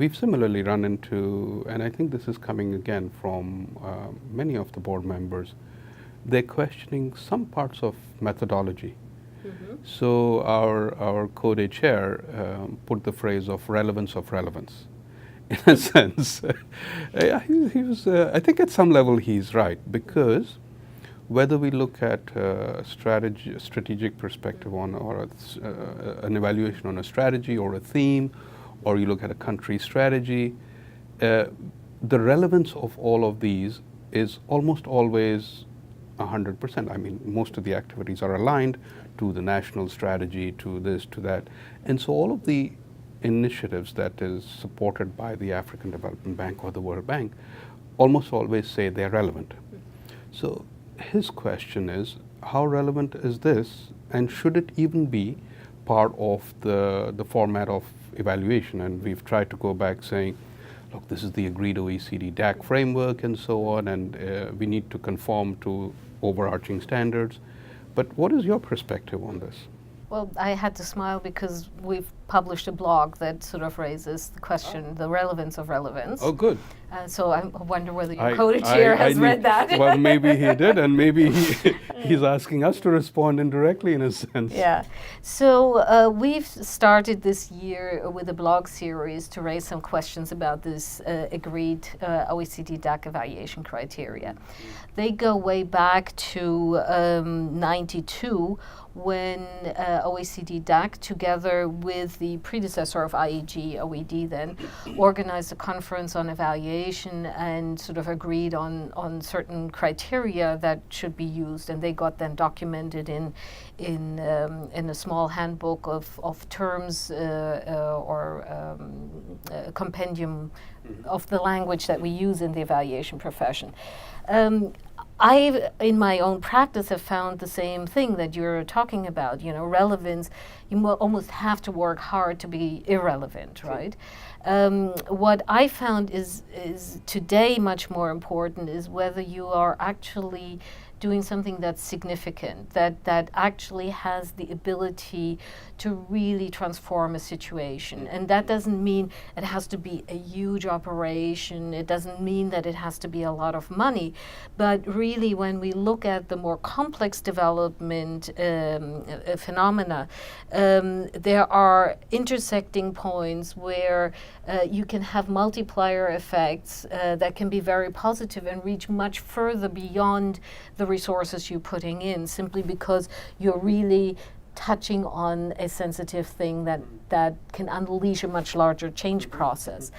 we've similarly run into, and I think this is coming again from many of the board members, they're questioning some parts of methodology. So our Code chair put the phrase of relevance of relevance. In a sense, he was, I think at some level he's right, because whether we look at strategic perspective on, or an evaluation on a strategy or a theme, or you look at a country strategy, the relevance of all of these is almost always 100%. I mean, most of the activities are aligned to the national strategy, to this, to that. And so all of the initiatives that is supported by the African Development Bank or the World Bank almost always say they're relevant. So his question is, how relevant is this, and should it even be part of the format of evaluation? And we've tried to go back saying, look, this is the agreed OECD DAC framework and so on, and we need to conform to overarching standards. But what is your perspective on this? Well, I had to smile because we've published a blog that sort of raises the question, the relevance of relevance. Oh, good. So I wonder whether your co-chair has read that. Well, maybe he did, and maybe he's asking us to respond indirectly in a sense. Yeah. So we've started this year with a blog series to raise some questions about this agreed OECD DAC evaluation criteria. They go way back to '92, when OECD DAC, together with the predecessor of IEG, OED then, organized a conference on evaluation and sort of agreed on certain criteria that should be used, and they got then documented in a small handbook of terms or a compendium of the language that we use in the evaluation profession. I, in my own practice, have found the same thing that you're talking about. You know, relevance, you almost have to work hard to be irrelevant, right? What I found is today much more important is whether you are actually doing something that's significant, that actually has the ability to really transform a situation. And that doesn't mean it has to be a huge operation, it doesn't mean that it has to be a lot of money, but really when we look at the more complex development phenomena, there are intersecting points where you can have multiplier effects that can be very positive and reach much further beyond the resources you're putting in, simply because you're really touching on a sensitive thing that can unleash a much larger change process.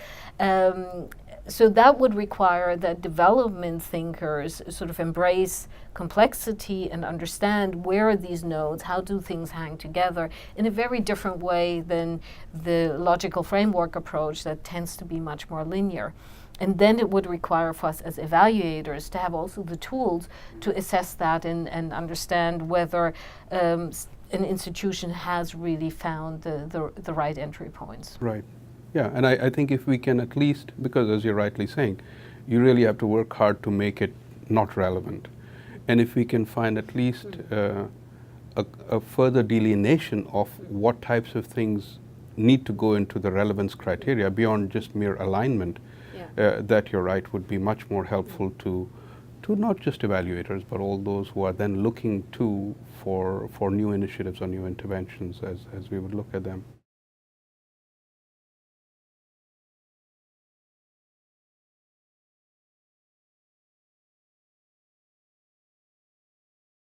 So that would require that development thinkers sort of embrace complexity and understand where are these nodes, how do things hang together in a very different way than the logical framework approach that tends to be much more linear. And then it would require for us as evaluators to have also the tools to assess that and understand whether an institution has really found the right entry points. Right. Yeah, and I think if we can at least, because as you're rightly saying, you really have to work hard to make it not relevant. And if we can find at least a further delineation of what types of things need to go into the relevance criteria beyond just mere alignment, that you're right would be much more helpful to not just evaluators, but all those who are then looking for new initiatives or new interventions as we would look at them.